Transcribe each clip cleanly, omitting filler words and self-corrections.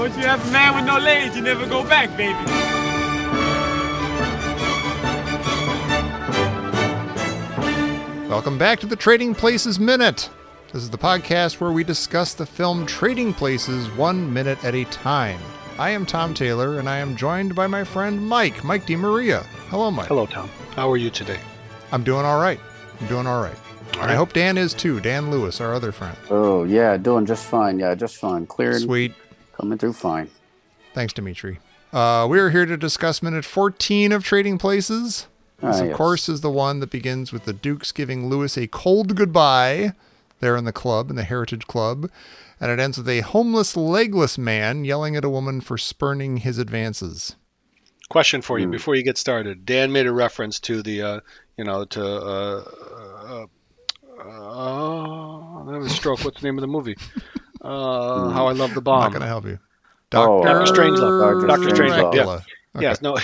once you have a man with no legs, you never go back, baby. Welcome back to the Trading Places Minute. This is the podcast where we discuss the film Trading Places 1 minute at a time. I am Tom Taylor, and I am joined by my friend Mike DiMaria. Hello, Mike. Hello, Tom. How are you today? I'm doing all right. And I hope Dan is too. Dan Lewis, our other friend. Oh, yeah, doing just fine. Yeah, just fine. Cleared. Sweet. Coming through fine. Thanks, Dimitri. We are here to discuss minute 14 of Trading Places. This, of course, is the one that begins with the Dukes giving Lewis a cold goodbye there in the club, in the Heritage Club. And it ends with a homeless, legless man yelling at a woman for spurning his advances. Question for you before you get started. Dan made a reference to the, I have a stroke. What's the name of the movie? How I Love the Bomb. I'm not going to help you. Dr. Strangelove. Dr. Strangelove. Yeah. Okay. Yes. No,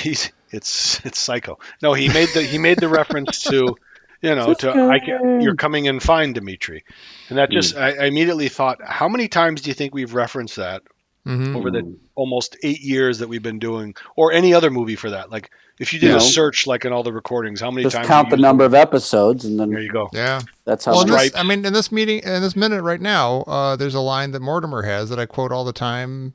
it's Psycho. No, he made the reference to, you're coming in fine, Dimitri, and that just I immediately thought, how many times do you think we've referenced that over the almost 8 years that we've been doing, or any other movie for that? Like, if you did a search, like in all the recordings, how many just times? Just count the number of episodes, and then there you go. Yeah, that's how. In this minute right now, there's a line that Mortimer has that I quote all the time.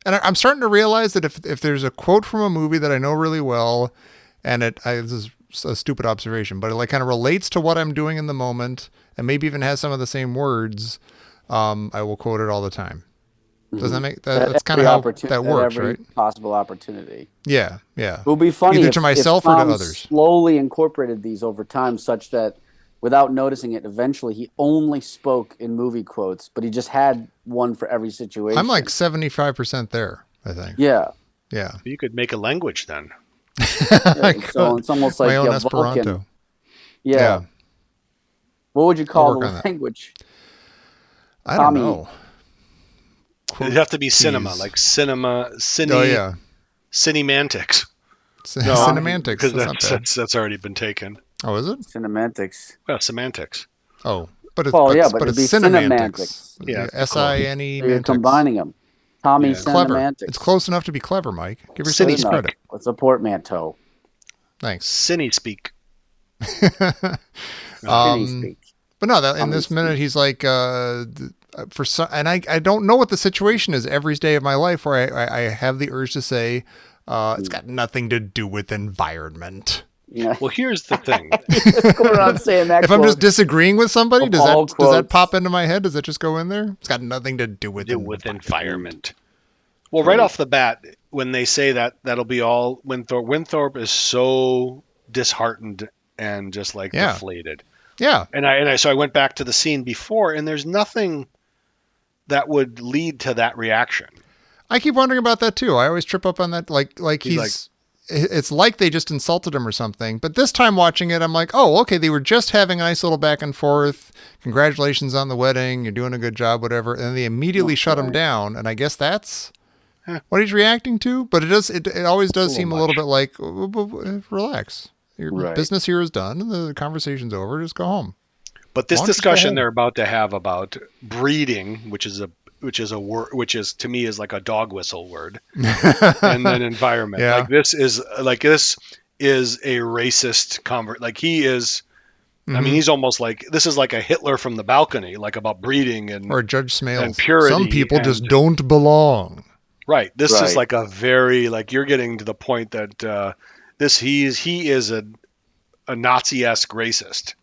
And I'm starting to realize that if there's a quote from a movie that I know really well, and this is a stupid observation, but it like kind of relates to what I'm doing in the moment, and maybe even has some of the same words, I will quote it all the time. Does that make that's kind of how that works, every right? Possible opportunity. Yeah. It would be funny either to myself if or to Tom others. Slowly incorporated these over time, such that without noticing it, eventually he only spoke in movie quotes, but he just had one for every situation. I'm like 75% there, I think. Yeah. You could make a language then. So it's almost like my own Vulcan. Esperanto. Yeah. What would you call the language? I don't know. It'd have to be cinema, like cinema, Cinemantics. Cinemantics. Because that's already been taken. Oh, is it? Cinemantics. Well, semantics. Oh, but it's Cinemantics. Yeah, S-I-N-E. So you're combining them. Tommy Cinemantics. It's close enough to be clever, Mike. Give yourself some credit. It's a portmanteau. Thanks. Cine speak. But no, in this minute, he's like, and I don't know what the situation is every day of my life where I have the urge to say, it's got nothing to do with environment. Yeah. Well, here's the thing. Going around saying that if I'm just disagreeing with somebody, does that pop into my head? Does that just go in there? It's got nothing to do with environment. Well, right off the bat, when they say that'll be all Winthorpe is so disheartened and just like deflated. Yeah. So I went back to the scene before, and there's nothing that would lead to that reaction. I keep wondering about that too. I always trip up on that. It's like they just insulted him or something. But this time watching it, I'm like, oh, okay, they were just having a nice little back and forth. Congratulations on the wedding. You're doing a good job, whatever. And then they immediately shut him down. And I guess that's what he's reacting to. But it always does seem a little bit like, relax. Your business here is done and the conversation's over. Just go home. But this discussion they're about to have about breeding, which is a word, to me is like a dog whistle word, and then environment. Yeah. This is a racist convert. Like he is. I mean, he's almost like this is like a Hitler from the balcony, like about breeding or Judge Smales. And purity. Some people just don't belong. Right. This is like a very you're getting to the point that he is a Nazi-esque racist.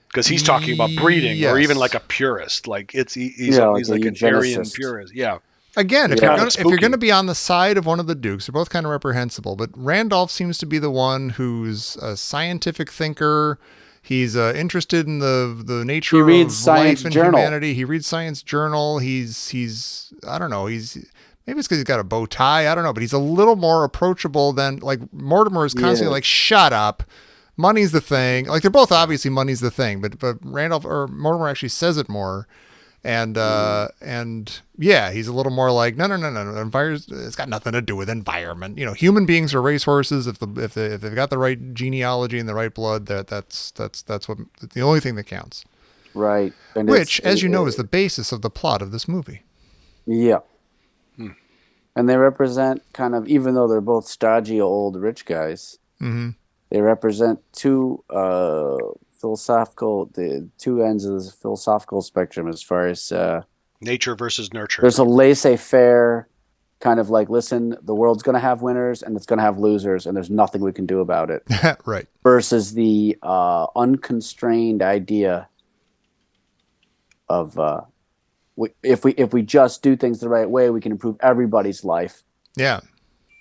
Because he's talking about breeding, or even like a purist, like he's like an Aryan purist. Yeah. Again, if you're going to be on the side of one of the Dukes, they're both kind of reprehensible. But Randolph seems to be the one who's a scientific thinker. He's interested in the nature of life and humanity. He reads Science Journal. He's I don't know. Maybe it's because he's got a bow tie. I don't know. But he's a little more approachable than Mortimer is constantly like, shut up. Money's the thing. Like they're both obviously money's the thing, but Randolph or Mortimer actually says it more, and he's a little more like no. It's got nothing to do with environment. Human beings are racehorses. If they've got the right genealogy and the right blood, that's what the only thing that counts. Right. And which, as you know, is the basis of the plot of this movie. Yeah. And they represent kind of, even though they're both stodgy old rich guys, they represent two two ends of the philosophical spectrum as far as nature versus nurture. There's a laissez-faire kind of like, listen, the world's going to have winners and it's going to have losers, and there's nothing we can do about it. Right. Versus the unconstrained idea of if we just do things the right way, we can improve everybody's life. Yeah.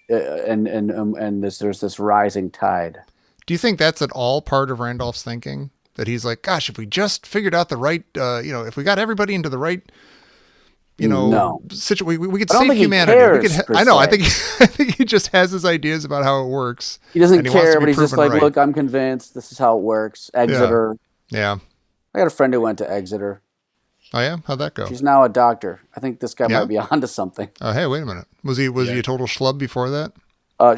And there's this rising tide. Do you think that's at all part of Randolph's thinking? That he's like, gosh, if we just figured out the right, if we got everybody into the right, situation, we could save humanity. I know. I think he just has his ideas about how it works. He doesn't care, but he's just like, look, I'm convinced this is how it works. Exeter. Yeah. I got a friend who went to Exeter. Oh yeah, how'd that go? She's now a doctor. I think this guy might be onto something. Oh hey, wait a minute. Was he a total schlub before that?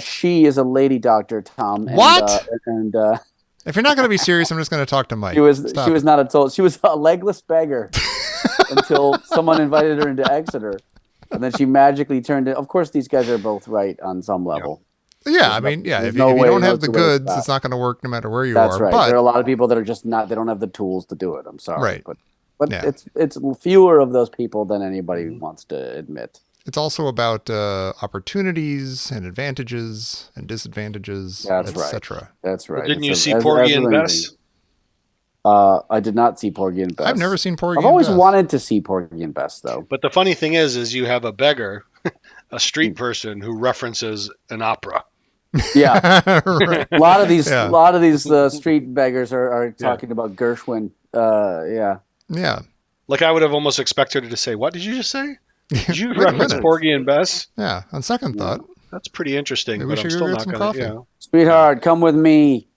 She is a lady doctor, Tom. What? If you're not going to be serious, I'm just going to talk to Mike. She was a legless beggar until someone invited her into Exeter, and then she magically turned it. Of course, these guys are both right on some level. Yeah, I mean, if you don't have the goods, it's not going to work no matter where you are. That's right. But there are a lot of people that are just not. They don't have the tools to do it. I'm sorry, right? But it's fewer of those people than anybody wants to admit. It's also about opportunities and advantages and disadvantages, etc. That's right. Well, didn't you see Porgy and Bess? I did not see Porgy and Bess. I've never seen Porgy and Bess. I've always wanted to see Porgy and Bess, though. But the funny thing is you have a beggar, a street person who references an opera. Yeah, right. a lot of these street beggars are talking about Gershwin. Yeah. Like I would have almost expected her to say, "What did you just say? Did you reference Porgy and Bess?" Yeah. On second thought, that's pretty interesting. Maybe but I'm still not going to. Sweetheart, come with me.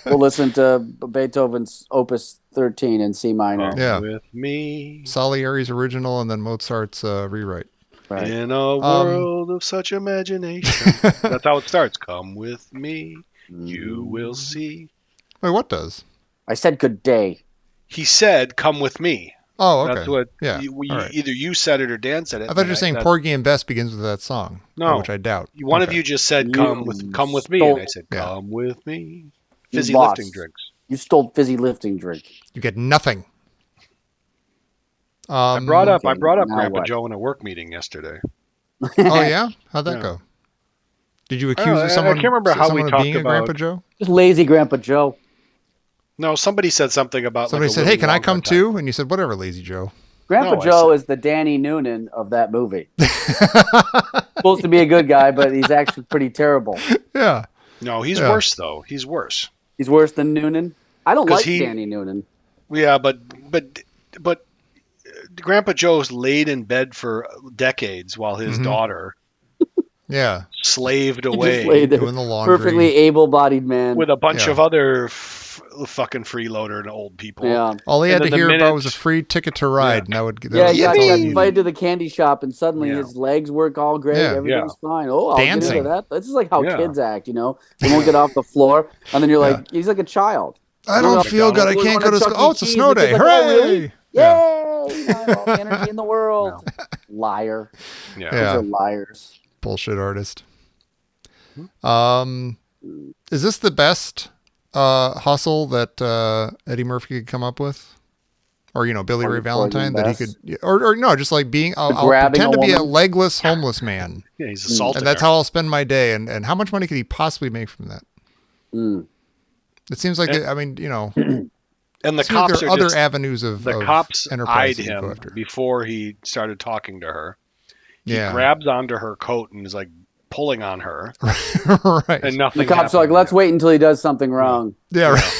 We'll listen to Beethoven's Opus 13 in C minor. With me. Salieri's original and then Mozart's rewrite. Right. In a world of such imagination. That's how it starts. Come with me, you will see. Wait, what does? I said good day. He said, come with me. Oh, okay. That's what, right. Either you said it or Dan said it. I thought you were saying Porgy and Bess begins with that song. No. Which I doubt. One of you just said, come with me. And I said, come with me. Fizzy lifting drinks. You stole fizzy lifting drink. You get nothing. I brought up Grandpa Joe in a work meeting yesterday. Oh yeah? How'd that go? Did you accuse someone? I can't remember how we talked about Grandpa Joe. Just lazy Grandpa Joe. No, somebody said something about. Somebody said, "Hey, can I come too?" And you said, "Whatever, lazy Joe." Grandpa Joe is the Danny Noonan of that movie. Supposed to be a good guy, but he's actually pretty terrible. Yeah. No, he's worse though. He's worse. He's worse than Noonan. I don't like Danny Noonan. Yeah, but Grandpa Joe's laid in bed for decades while his daughter, slaved away doing the laundry. Perfectly able-bodied man with a bunch of other fucking freeloader and old people. Yeah, all he had to hear about was a free ticket to ride, and that would. He got invited to the candy shop, and suddenly his legs work all great. Everything's fine. Oh, I'll dancing. get into that. This is like how kids act, you know. They won't get off the floor, and then you're like, he's like a child. I don't feel good. I can't go to school. Oh, it's a snow day! Hooray! Yay! All the energy in the world. No. Liar. Yeah. Those are liars. Bullshit artist. Is this the best hustle that Eddie Murphy could come up with? Or, Billy Ray Valentine, that he could, or no, just like being, I'll pretend to be a legless homeless man. Yeah, he's assaulted. And that's how I'll spend my day. And how much money could he possibly make from that? It seems like, and the cops there are other avenues of the cops eyed to him after. before he started talking to her. He Yeah. grabs onto her coat and is like pulling on her. Right. And nothing. The cops are like, let's wait until he does something wrong. Yeah. Right.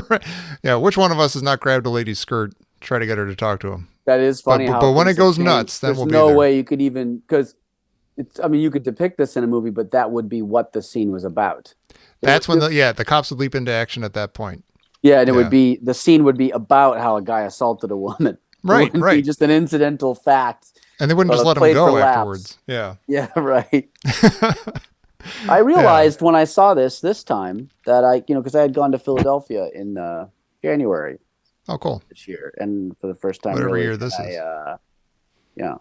Right. Yeah. Which one of us has not grabbed a lady's skirt, try to get her to talk to him? That is funny. But when it goes nuts, then we'll be there. There's no way you could even, because you could depict this in a movie, but that would be what the scene was about. That's when the cops would leap into action at that point. Yeah, and it would be, the scene would be about how a guy assaulted a woman. Right, it wouldn't be just an incidental fact. And they wouldn't just let him go afterwards. Yeah. Yeah, right. I realized when I saw this time that because I had gone to Philadelphia in January. Oh, cool. This year, and for the first time, whatever year this is. Yeah.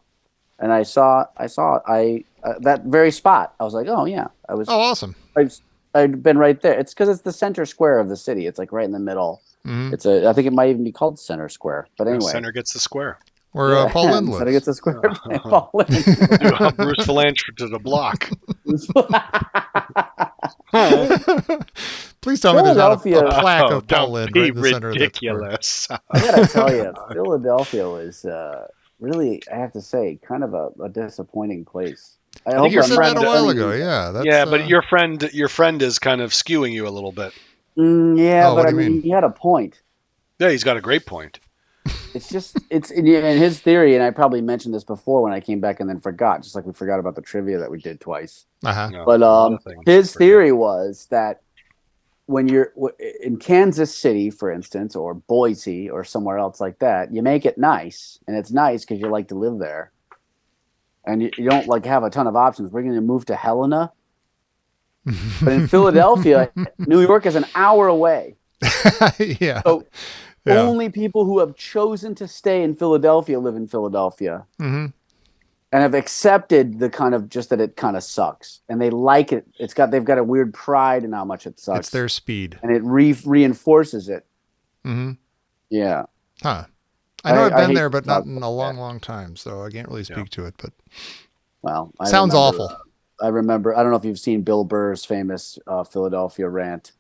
and I saw that very spot. I was like, oh yeah, Oh, awesome. I'd been right there. It's because it's the center square of the city. It's like right in the middle. Mm-hmm. I think it might even be called Center Square. But anyway, Center gets the square. Where Paul Lynde lives. Center gets the square. Paul Lynde. Bruce Valanche to the block. Please tell me there's not a plaque of Paul Don't Lynde be right in the center ridiculous. of that square. I gotta tell you, Philadelphia was really, I have to say, kind of a disappointing place. I think you said that a while ago. Yeah, that's, but your friend is kind of skewing you a little bit. Yeah, Oh, but what I do you mean, mean? he had a point. Yeah, he's got a great point. It's in his theory, and I probably mentioned this before when I came back and then forgot, just like we forgot about the trivia that we did twice. Uh-huh. No, But his theory was that when you're in Kansas City, for instance, or Boise or somewhere else like that, you make it nice, and it's nice because you like to live there, and you don't like have a ton of options. We're going to move to Helena, but in Philadelphia, New York is an hour away. Yeah. So only people who have chosen to stay in Philadelphia live in Philadelphia. Mm-hmm. And have accepted the kind of just that it kind of sucks, and they like it. They've got a weird pride in how much it sucks. It's their speed, and it reinforces it. Mm-hmm. Yeah. Huh. I know I've been there, but not talking in a long time, so I can't really speak to it. But well, sounds awful. I remember. I don't know if you've seen Bill Burr's famous Philadelphia rant.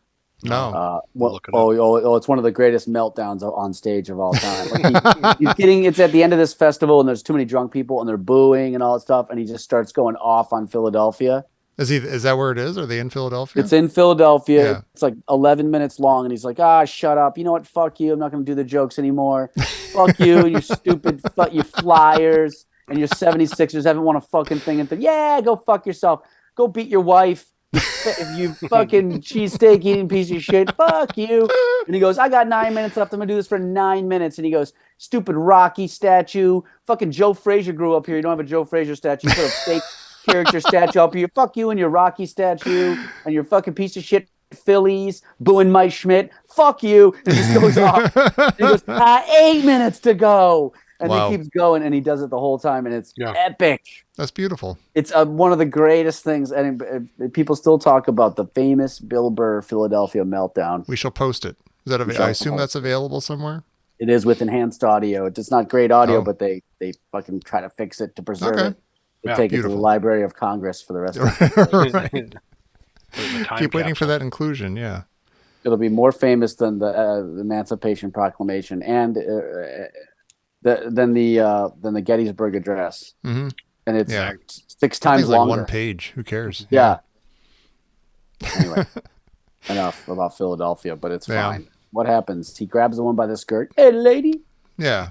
No. It's one of the greatest meltdowns on stage of all time. Like he's getting, it's at the end of this festival and there's too many drunk people and they're booing and all that stuff. And he just starts going off on Philadelphia. Is that where it is? Are they in Philadelphia? It's in Philadelphia. Yeah. It's like 11 minutes long. And he's like, shut up. You know what? Fuck you. I'm not going to do the jokes anymore. Fuck you. You stupid, you Flyers and your 76ers haven't won a fucking thing. Yeah, go fuck yourself. Go beat your wife. If you fucking cheesesteak eating piece of shit, fuck you. And he goes, I got 9 minutes left. I'm gonna do this for 9 minutes. And he goes, stupid Rocky statue. Fucking Joe Frazier grew up here. You don't have a Joe Frazier statue. You put a fake character statue up here. Fuck you and your Rocky statue and your fucking piece of shit Phillies booing Mike Schmidt. Fuck you. And he just goes off. And he goes, 8 minutes to go. And he keeps going, and he does it the whole time, and it's epic. That's beautiful. It's one of the greatest things, and people still talk about the famous Bill Burr Philadelphia meltdown. We shall post it. Is that I assume that's available somewhere? It is with enhanced audio. It's not great audio, but they fucking try to fix it to preserve it. They take it to the Library of Congress for the rest of it. Keep waiting for that inclusion, yeah. It'll be more famous than the Emancipation Proclamation and than the Gettysburg Address, and it's 6 times longer. Like 1 page. Who cares? Yeah. Anyway, enough about Philadelphia, but it's fine. What happens? He grabs the one by the skirt. Hey, lady. Yeah,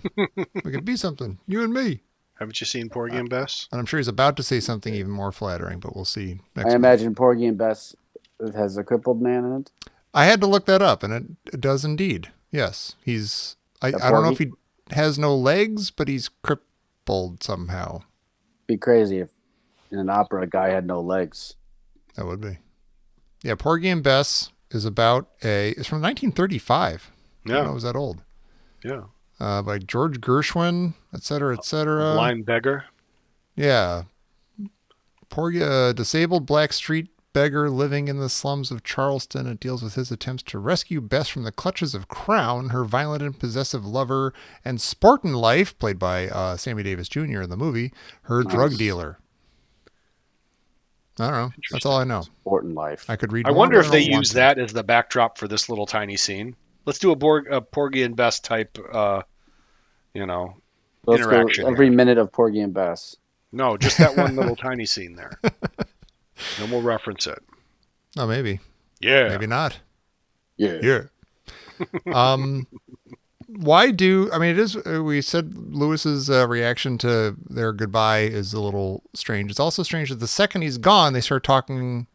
we could be something. You and me. Haven't you seen Porgy and Bess? And I'm sure he's about to say something even more flattering, but we'll see. I imagine Porgy and Bess has a crippled man in it. I had to look that up, and it does indeed. Yes, he's. I don't know if he has no legs, but he's crippled somehow. Be crazy if in an opera a guy had no legs. That would be. Yeah, Porgy and Bess is it's from 1935. I didn't know it was that old. Yeah. By George Gershwin, et cetera, et cetera. Blind beggar. Yeah. Porgy, a disabled black street beggar living in the slums of Charleston. It deals with his attempts to rescue Bess from the clutches of Crown, her violent and possessive lover, and Spartan Life, played by Sammy Davis Jr. in the movie, her drug dealer. I don't know. That's all I know. Spartan Life. I could read. I wonder if they use that as the backdrop for this little tiny scene. Let's do a Porgy and Bess type, interaction. Every minute of Porgy and Bess. No, just that one little tiny scene there. Then we'll reference it. Oh, maybe. Yeah. Maybe not. Yeah. We said Lewis's reaction to their goodbye is a little strange. It's also strange that the second he's gone, they start talking,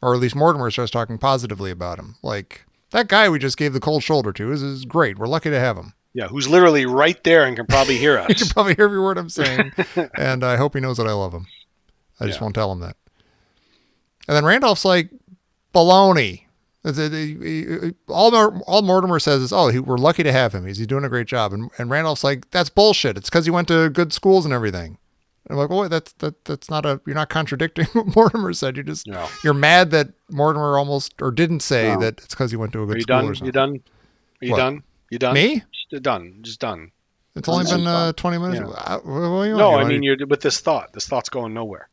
or at least Mortimer starts talking positively about him. Like, that guy we just gave the cold shoulder to is great. We're lucky to have him. Yeah, who's literally right there and can probably hear us. He can probably hear every word I'm saying. And I hope he knows that I love him. I just won't tell him that. And then Randolph's like, baloney. All Mortimer says is, we're lucky to have him. He's doing a great job. And Randolph's like, that's bullshit. It's because he went to good schools and everything. And I'm like, well, that's not you're not contradicting what Mortimer said. No. You're mad that Mortimer almost, or didn't say that it's because he went to a good Are you school done? or something. You done? Are you What? done? You done? Me? Just done. Just done. It's only been 20 minutes. Yeah. What do you No, want? I mean, you're with this thought. This thought's going nowhere.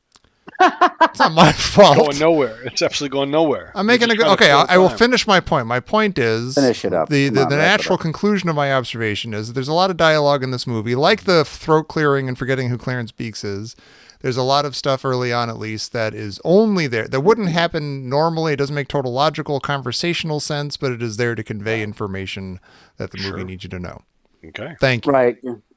It's not my fault. Going nowhere. It's absolutely going nowhere. I'm making I will finish my point. My point is Finish it up. The Come on, wrap it natural up. conclusion of my observation is that there's a lot of dialogue in this movie, like the throat clearing and forgetting who Clarence Beeks is. There's a lot of stuff early on, at least, that is only there. That wouldn't happen normally. It doesn't make total logical, conversational sense, but it is there to convey information that the movie needs you to know. Okay. Thank you. Right.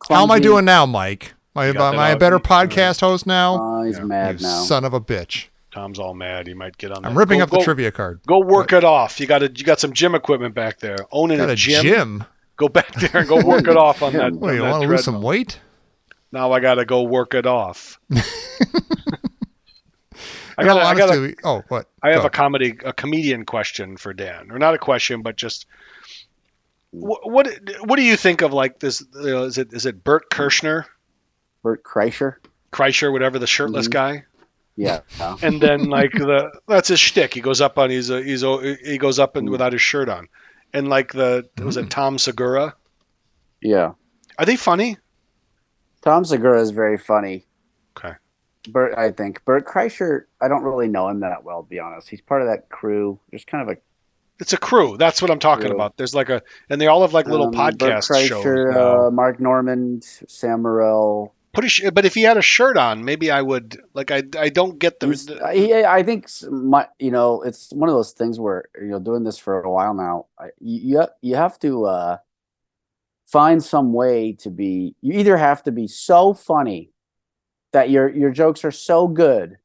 How am I doing now, Mike? Am got that I a out. better podcast host now? Oh, he's mad You now. son of a bitch. Tom's all mad. He might get on. I'm ripping up the trivia card. Go work it off. You got some gym equipment back there. Owning Got a a gym. gym? Go back there and go work it off on that. What, you on that want to lose some treadmill. weight? Now I got to go work it off. I No, got honestly, oh, what? I have Go. a comedian question for Dan, or not a question, but just what do you think of like this? Is it Bert Kirshner, Bert Kreischer. whatever, the shirtless guy? Yeah. And then like that's his shtick. He goes up on he goes up and without his shirt on, and like was it Tom Segura? Yeah. Are they funny? Tom Segura is very funny. Okay. Bert Kreischer, I don't really know him that well, to be honest. He's part of that crew. There's kind of a It's a crew. That's what I'm talking Crew. about. There's and they all have like little Bert podcast shows. Kreischer, now. Mark Normand, Sam Morril. But if he had a shirt on, maybe I would like. I don't get I think it's one of those things where doing this for a while now. You have to find some way to be. You either have to be so funny that your jokes are so good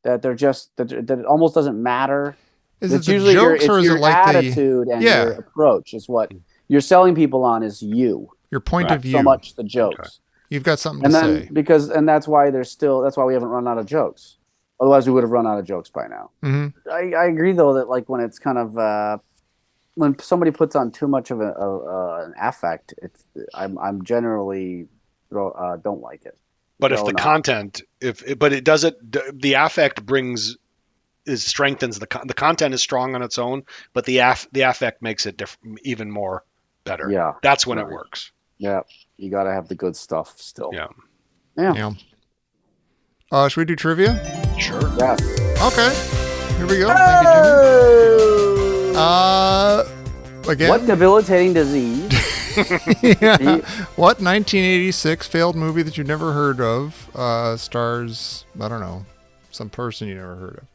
that they're just that it almost doesn't matter. Is It's it the usually jokes or is your it like attitude and your approach is what you're selling people on is you. your point of view? So much the jokes. Okay. You've got something And to then say. that's why we haven't run out of jokes. Otherwise we would have run out of jokes by now. Mm-hmm. I agree though that like when it's kind of when somebody puts on too much of an affect, I'm generally don't like it. But if No, the no. content, but it doesn't, the affect strengthens the content is strong on its own, but the affect makes it even more better. Yeah. That's when it Right. works. Yeah, you got to have the good stuff still. Yeah. Yeah. Should we do trivia? Sure. Yeah. Okay. Here we go. Thank you, Jimmy. Again. What debilitating disease? Yeah. What 1986 failed movie that you never heard of stars, I don't know, some person you never heard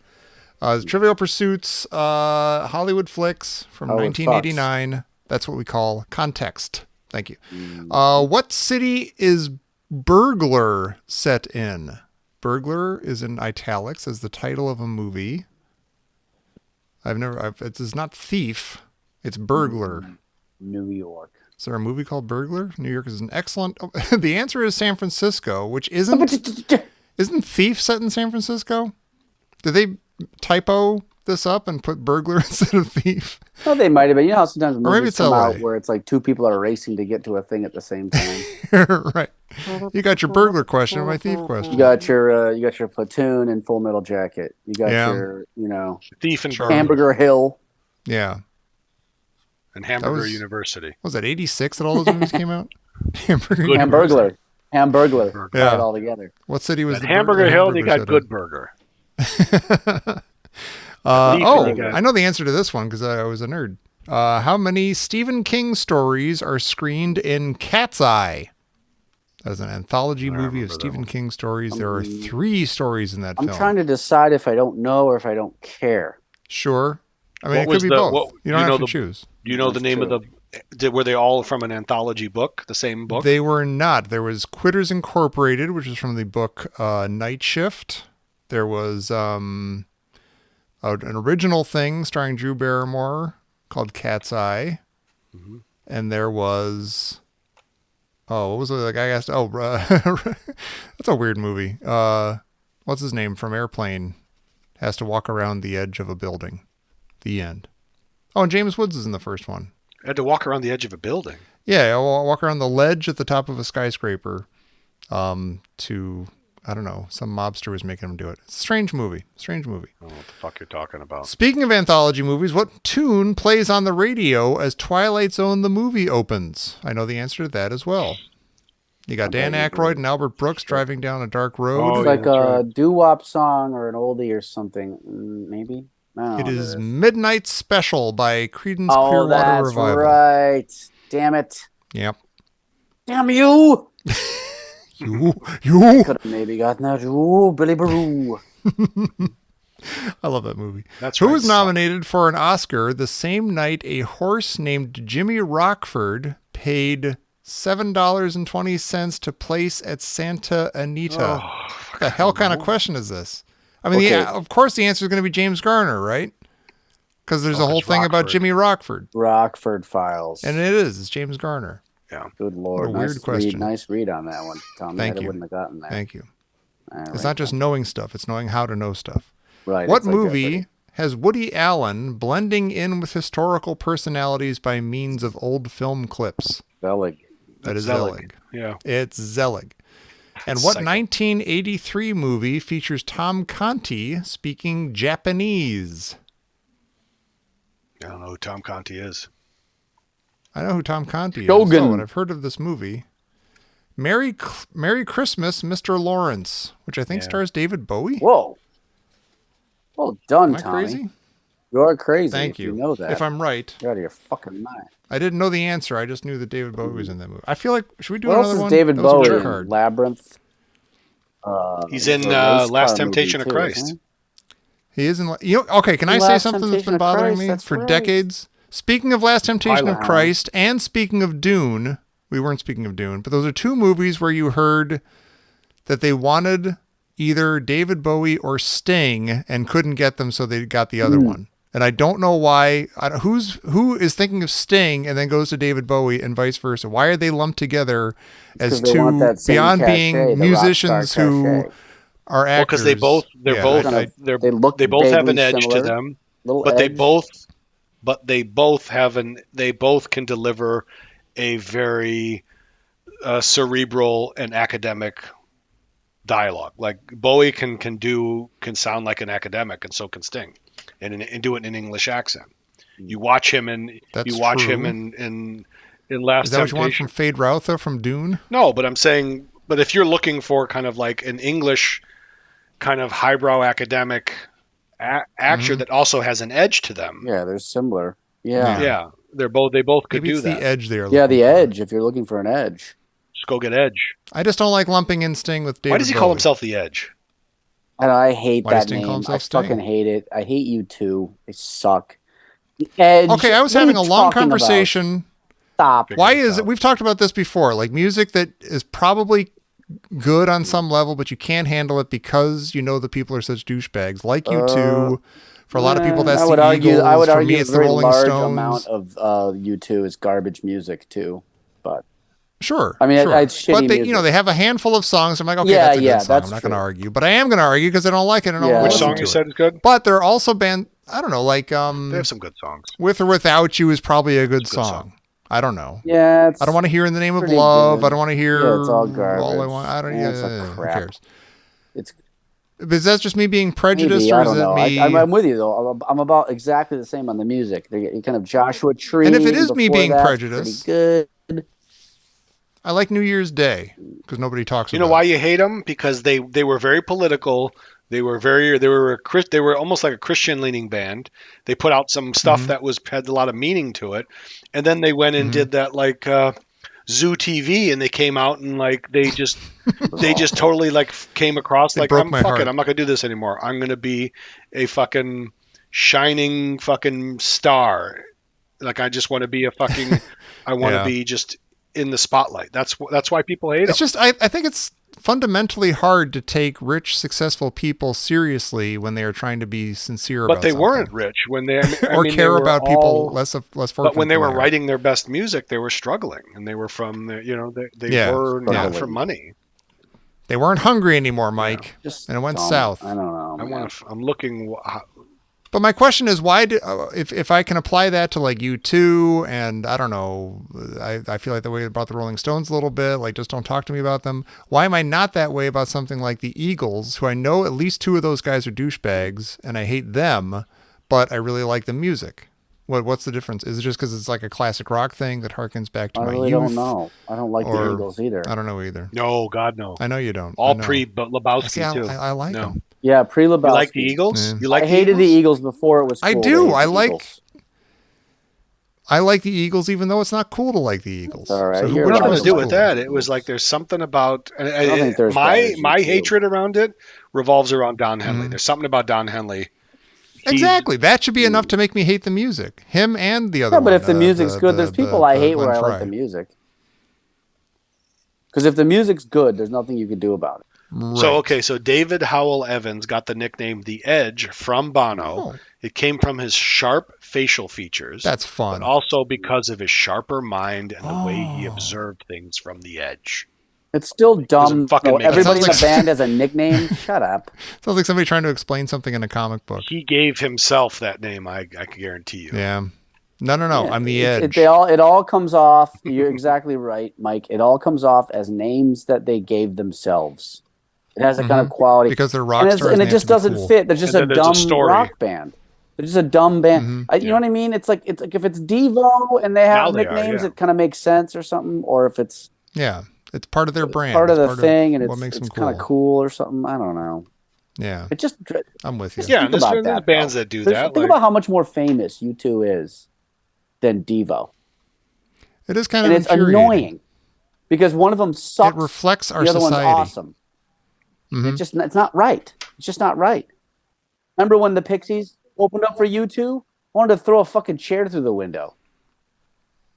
of. Trivial Pursuits, Hollywood flicks from Hollywood 1989. That's what we call context. Thank you. What city is Burglar set in? Burglar is in italics as the title of a movie. It is not Thief. It's Burglar. New York. Is there a movie called Burglar? New York is an excellent. The answer is San Francisco, which isn't Thief set in San Francisco? Did they typo this up and put Burglar instead of Thief? Well, they might have been. You know how sometimes Or maybe movies it's come LA. out where it's like two people are racing to get to a thing at the same time. Right. You got your burglar question and my thief question. You got your Platoon and Full Metal Jacket. You got Yeah. your Thief and Sure. Burglar Hamburger Hill. Yeah. and Hamburger was- University. Was that 86 that all those movies came out? Hamburger. Good Hamburglar. Burglar. Tie it all together. What city was At the Hamburger the Hill, they hamburger got set Good in? Burger. I know the answer to this one because I was a nerd. How many Stephen King stories are screened in Cat's Eye? As an anthology movie of remember that Stephen one. King stories, there are 3 stories in that I'm film. trying to decide if I don't know or if I don't care. Sure. I mean, What it was could be the- both. what- you don't you have know to the- choose. Do you know the That's name true. of were they all from an anthology book, the same book? They were not. There was Quitters Incorporated, which is from the book Night Shift. There was an original thing starring Drew Barrymore called Cat's Eye. Mm-hmm. And there was... Oh, what was it? The guy asked... Oh, that's a weird movie. What's his name from Airplane? Has to walk around the edge of a building. The end. Oh, and James Woods is in the first one. Had to walk around the edge of a building. Yeah, I'll walk around the ledge at the top of a skyscraper to I don't know, some mobster was making him do it. It's a strange movie. Strange movie. I don't know what the fuck you're talking about. Speaking of anthology movies, what tune plays on the radio as Twilight Zone the movie opens? I know the answer to that as well. You got Dan Aykroyd and Albert Brooks driving down a dark road. It's like a doo-wop song or an oldie or something, maybe. It is Midnight Special by Creedence Oh, Clearwater that's Revival. right. Damn it. Yep. Damn you. You. Could have maybe gotten that. Ooh, Billy Baroo. I love that movie. That's Who right, was nominated for an Oscar the same night a horse named Jimmy Rockford paid $7.20 to place at Santa Anita? What the hell kind of question is this? I mean, of course the answer is going to be James Garner, right? Because there's a whole thing about Jimmy Rockford. Rockford Files. And it is. It's James Garner. Yeah. Good Lord. What a weird question. Nice read on that one, Tommy. Thank you. I wouldn't have gotten that. Thank you. All It's not just knowing stuff. It's knowing how to know stuff. Right. What movie has Woody Allen blending in with historical personalities by means of old film clips? Zelig. That is Zelig. Yeah. It's Zelig. And what 1983 movie features Tom Conti speaking Japanese? I don't know who Tom Conti is. I know who Tom Conti is. Shogun. Oh, and I've heard of this movie. Merry Christmas, Mr. Lawrence, which I think stars David Bowie. Whoa. Well done, Am I Tommy. crazy? You're crazy. Thank if you. You know that. If I'm right. You're out of your fucking mind. I didn't know the answer. I just knew that David Bowie was in that movie. I feel like, should we do What another else is one? David That was a Bowie good in? card. Labyrinth. He's in There's a race Last car Temptation movie of too, Christ. isn't He is in. Okay, can I say Last something that's Temptation been of bothering Christ, me that's for right. decades? Speaking of Last Temptation of Twilight. Christ and speaking of Dune, we weren't speaking of Dune, but those are two movies where you heard that they wanted either David Bowie or Sting and couldn't get them, so they got the other one. And I don't know why. Who is thinking of Sting and then goes to David Bowie and vice versa? Why are they lumped together as 'cause they want two that same beyond cachet, being the rock musicians star who cachet. are actors? Because they both They look have an vaguely edge similar. to them, Little but edge. they both can deliver a very cerebral and academic dialogue. Like Bowie can sound like an academic, and so can Sting, and do it in an English accent. You watch him in Last Is that what Temptation. you want from Fade Routha from Dune? No, but I'm saying, but if you're looking for kind of like an English kind of highbrow academic actor that also has an edge to them. Yeah, they're similar. Yeah. Yeah. They both could Maybe do it's that. the edge there. Yeah, the edge, if you're looking for an edge. Just go get Edge. I just don't like lumping in Sting with David Why does he Bowie. call himself the Edge? And I hate Why does that Sting call name. I himself Sting? fucking hate it. I hate you too. They suck. The Edge. Okay, I was What are having a you long talking about? conversation. Stop. Why is it? We've talked about this before. Like music that is probably good on some level, but you can't handle it because you know the people are such douchebags. Like U2. For a lot of people, that's I would the argue, Eagles. I would For argue me, it's a the very Rolling large Stones. amount of U2 is garbage music too. But Sure. I mean, sure. it's shitty but they, music. they have a handful of songs. I'm like, okay, Yeah, that's a yeah, good song. that's I'm not going to true. argue, but I am going to argue because I don't like it and I Yeah. don't Which listen song to you it. said is good? But there are also band. I don't know, like They have some good songs. With or Without You is probably a good It's a good song. song. I don't know. yeah, I don't want to hear In the Name of pretty Love. good. I don't want to hear Yeah, it's all garbage. All I Want. I don't. Yeah, it's all Who crap. cares? It's Is that just me being prejudiced, maybe, or I is don't it know. me? I'm with you though. I'm about exactly the same on the music. They kind of Joshua Tree. And if it is me before being that's prejudiced- pretty good. I like New Year's Day because nobody talks. You know about why it. you hate them? Because they were very political. They were almost like a Christian leaning band. They put out some stuff that had a lot of meaning to it, and then they went and did that like Zoo TV, and they came out and like they just totally like came across They like broke I'm my heart. not gonna do this anymore. I'm gonna be a fucking shining fucking star. Like I just want to be a fucking. I want to Yeah. be just in the spotlight. That's why people hate them. It's just I think it's fundamentally hard to take rich, successful people seriously when they are trying to be sincere about But they something. weren't rich when they or they care were about all- people less fortunate. But when they than were are. writing their best music, they were struggling, and they were from they Yeah. were not Struggling. for money. They weren't hungry anymore, Mike, Just and it went dumb. south. I don't know. man. I'm looking. But my question is, why do, if I can apply that to like U2 and I don't know, I feel like the way about the Rolling Stones a little bit, like just don't talk to me about them. Why am I not that way about something like the Eagles, who I know at least 2 of those guys are douchebags and I hate them, but I really like the music? What's the difference? Is it just because it's like a classic rock thing that harkens back to my youth? I don't know. I don't like the Eagles either. I don't know either. No, God, no. I know you don't. All pre-Lebowski, too. I like them. Yeah, pre-Lebowski. You like the Eagles? Yeah. You like I hated the Eagles before it was cool. I do. I like the Eagles, even though it's not cool to like the Eagles. All right. So what am I going to do with that? It was like there's something about my hatred around it revolves around Don Henley. There's something about Don Henley. Exactly. That should be enough to make me hate the music. Him and the other one. But if the music's good, there's people I hate where I like the music. Because if the music's good, there's nothing you can do about it. Right. So David Howell Evans got the nickname The Edge from Bono. Oh. It came from his sharp facial features. That's fun. But also because of his sharper mind and the way he observed things from the edge. It's still dumb. Everybody in the band has a nickname. Shut up. Sounds like somebody trying to explain something in a comic book. He gave himself that name, I can guarantee you. Yeah. No. Yeah, I'm the Edge. It all comes off. You're exactly right, Mike. It all comes off as names that they gave themselves. It has a kind of quality. Because they're rock stars. And it just doesn't fit. They're just a dumb rock band. They're just a dumb band. You know what I mean? It's like if it's Devo and they have nicknames, it kind of makes sense or something. Or if it's it's part of their brand. Part of the thing, and it's kind of cool or something. I don't know. Yeah. It just. I'm with you. Yeah, there's bands that do that. Think about how much more famous U2 is than Devo. It is kind of it's annoying because one of them sucks. It reflects our the other society. One's awesome. It's not right. It's just not right. Remember when the Pixies opened up for U2? I wanted to throw a fucking chair through the window.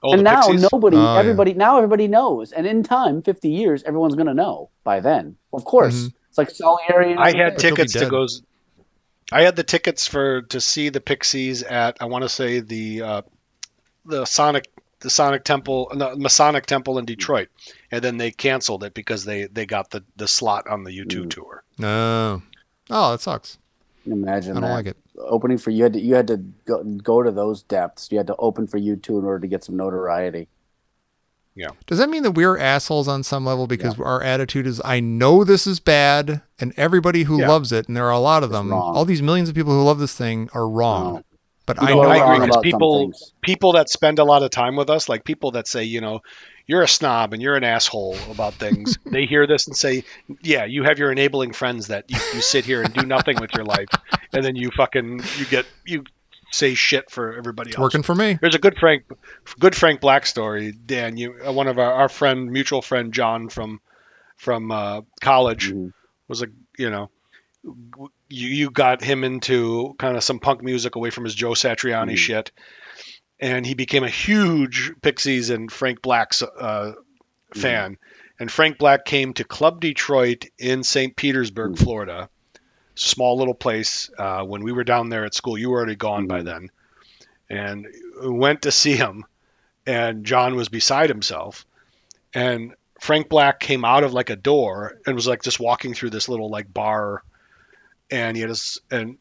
Oh, and now Pixies? everybody knows. And in time, 50 years, everyone's going to know by then. Of course. It's like Salieri. I had tickets to go. I had the tickets to see the Pixies at, I want to say the Masonic Temple in Detroit. And then they canceled it because they got the slot on the U2 tour. No. Oh, that sucks. Imagine I don't like it. Opening for you had to go to those depths. You had to open for U2 in order to get some notoriety. Yeah. Does that mean that we're assholes on some level because our attitude is, I know this is bad, and everybody who loves it, and there are a lot of them, all these millions of people who love this thing are wrong. No. But I know I agree, because people that spend a lot of time with us, like people that say, you're a snob and you're an asshole about things. They hear this and say, yeah, you have your enabling friends that you sit here and do nothing with your life. And then you say shit for everybody else. Working for me. There's a good Frank Black story, Dan. One of our mutual friend, John from college was like, you got him into kind of some punk music away from his Joe Satriani shit. And he became a huge Pixies and Frank Black's fan. And Frank Black came to Club Detroit in St. Petersburg, Florida. Small little place. When we were down there at school, you were already gone by then. And we went to see him. And John was beside himself. And Frank Black came out of like a door and was like just walking through this little like bar. And and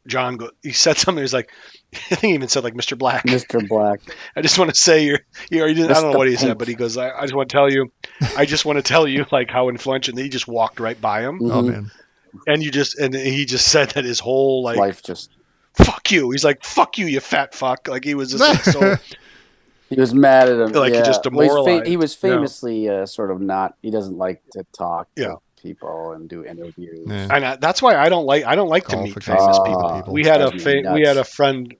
John he said something. He's like, I think he even said like Mr. Black. Mr. Black. I just want to say I don't know what he said, but he goes, I just want to tell you like how influential. And he just walked right by him. Oh man. And he just said that his whole like life just fuck you. He's like, fuck you, you fat fuck. Like he was just like so. He was mad at him. Like he just demoralized. He was famously sort of not. He doesn't like to talk to people and do interviews. Yeah. And that's why I don't like to meet famous people. We had a friend.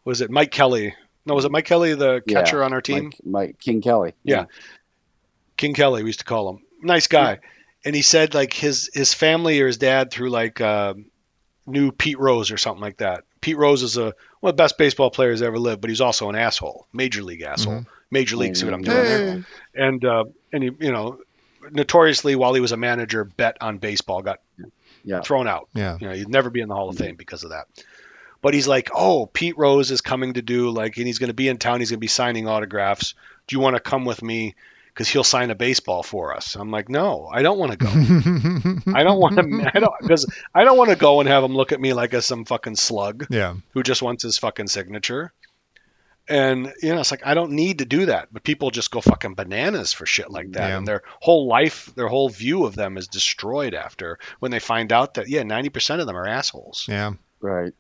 Was it Mike Kelly? No, was it Mike Kelly, the catcher on our team? Mike King Kelly. Yeah. King Kelly, we used to call him. Nice guy. Yeah. And he said like his family or his dad through like knew Pete Rose or something like that. Pete Rose is one of the best baseball players ever lived, but he's also an asshole, major league asshole. Major league, see what I'm doing there? And he, notoriously, while he was a manager, bet on baseball, got thrown out. Yeah. He'd never be in the Hall of Fame because of that. But he's like, oh, Pete Rose is coming to do and he's going to be in town. He's going to be signing autographs. Do you want to come with me? because he'll sign a baseball for us. I'm like, no, I don't want to go. I don't want to, because I don't want to go and have him look at me like some fucking slug who just wants his fucking signature. And, it's like, I don't need to do that. But people just go fucking bananas for shit like that. Yeah. And their whole life, their whole view of them is destroyed after when they find out that, 90% of them are assholes. Yeah. Right.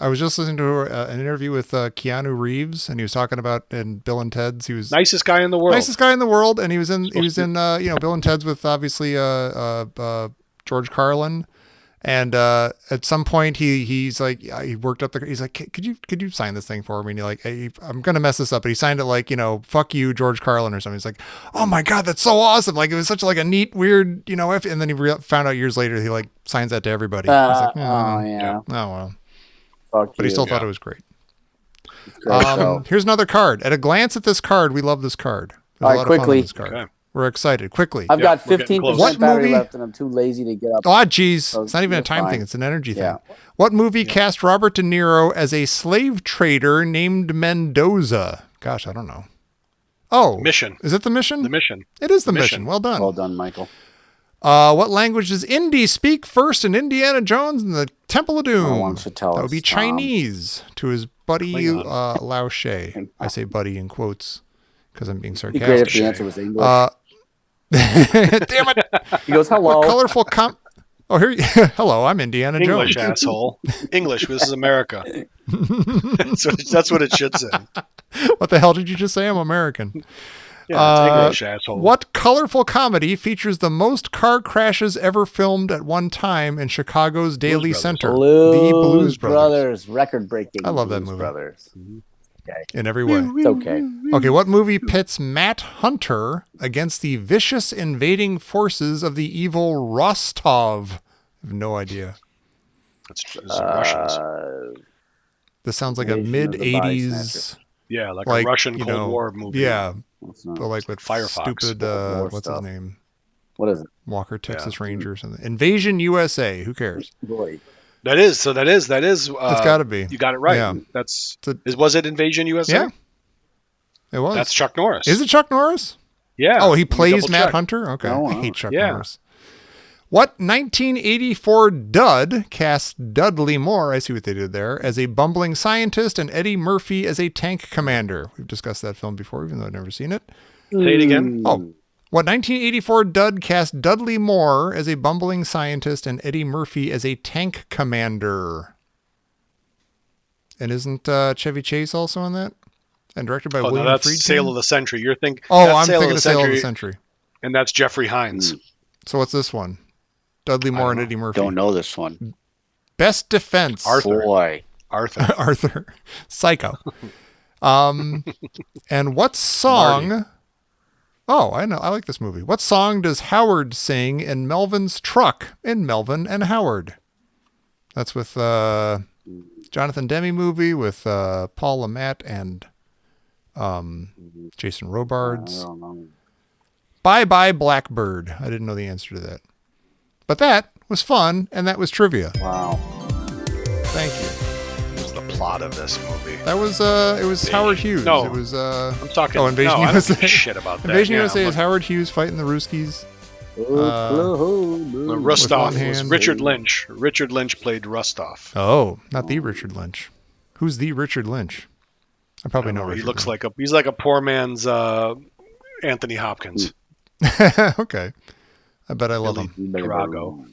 I was just listening to an interview with Keanu Reeves, and he was talking about in Bill and Ted's. He was nicest guy in the world. Nicest guy in the world, and he was in Bill and Ted's with obviously George Carlin. And at some point he's like, he worked up he's like, could you sign this thing for me? And you're like, hey, I'm gonna mess this up, but he signed it like, fuck you, George Carlin or something. He's like, oh my god, that's so awesome! Like it was such like a neat, weird, and then he found out years later he like signs that to everybody. He's like, oh well. Fuck but he still thought it was great. Great here's another card. At a glance at this card, we love this card. There's all right, quickly. This card. Okay. We're excited. Quickly. I've got 15% battery movie? left, and I'm too lazy to get up. Oh, geez. So it's not even a time thing. It's an energy thing. What movie cast Robert De Niro as a slave trader named Mendoza? Gosh, I don't know. Oh. Mission. Is it The Mission? The Mission. It is The Mission. Well done. Well done, Michael. What language does Indy speak first in Indiana Jones and the Temple of Doom? Why don't you tell that would us, be Chinese to his buddy Lao She. I say buddy in quotes because I'm being sarcastic. It'd be great if the answer was English. Damn it. He goes, hello. What colorful Oh, here hello, I'm Indiana English, Jones. Asshole. English, this is America. That's what it should say. What the hell did you just say? I'm American. Yeah, it's English, asshole. What colorful comedy features the most car crashes ever filmed at one time in Chicago's Daily Center? The Blues Brothers. Record-breaking. I love that Blues movie. Brothers. Okay. In every way. It's okay. Okay, what movie pits Matt Hunter against the vicious invading forces of the evil Rostov? I have no idea. It's Russians. This sounds like a mid-'80s... Yeah, like a Russian Cold War movie. Yeah. But like with Firefox. Stupid, what's his name? What is it? Walker, Texas Ranger or something. Invasion USA. Who cares? Boy. That is. It's got to be. You got it right. Yeah. Was it Invasion USA? Yeah. It was. That's Chuck Norris. Is it Chuck Norris? Yeah. Oh, he plays Matt Hunter? Okay. Oh, wow. I hate Chuck Norris. What 1984 dud cast Dudley Moore, I see what they did there, as a bumbling scientist and Eddie Murphy as a tank commander? We've discussed that film before, even though I've never seen it. Say it again. Oh, what 1984 dud cast Dudley Moore as a bumbling scientist and Eddie Murphy as a tank commander? And isn't Chevy Chase also in that? And directed by William that's Friedkin? Sale of the Century. You're thinking. I'm thinking of Sale of the Century. And that's Jeffrey Hines. So what's this one? Dudley Moore and Eddie Murphy. Don't know this one. Best defense. Arthur. Boy. Arthur. Psycho. And what song... Marty. Oh, I know. I like this movie. What song does Howard sing in Melvin's truck in Melvin and Howard? That's with Jonathan Demme movie with Paul LaMatt and Jason Robards. I don't know. Bye Bye Blackbird. I didn't know the answer to that. But that was fun, and that was trivia. Wow. Thank you. What was the plot of this movie? That was it was Howard Hughes. No. It was I'm talking. Invasion I don't USA. give a shit about that. Invasion USA is Howard Hughes fighting the Ruskies. Rostov one was hand. Richard Lynch. Richard Lynch played Rostov. Oh, not the Richard Lynch. Who's the Richard Lynch? I probably know Richard. He looks like he's like a poor man's Anthony Hopkins. Okay. I bet I love him. Drago.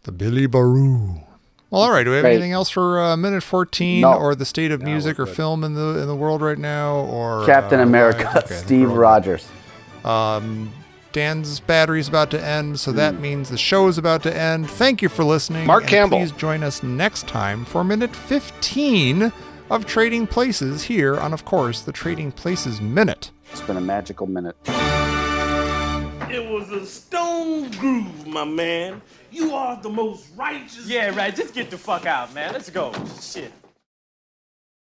The Billy Baroo. Well, all right. Do we have Great. anything else for minute 14 No. or the state of music or film in the world right now? Or Captain America, okay, Steve we're all Rogers. Dan's battery's about to end, so that means the show is about to end. Thank you for listening. Mark and Campbell. Please join us next time for minute 15 of Trading Places here on, of course, the Trading Places Minute. It's been a magical minute. It was a stone groove, my man. You are the most righteous. Yeah, right. Just get the fuck out, man. Let's go. Shit.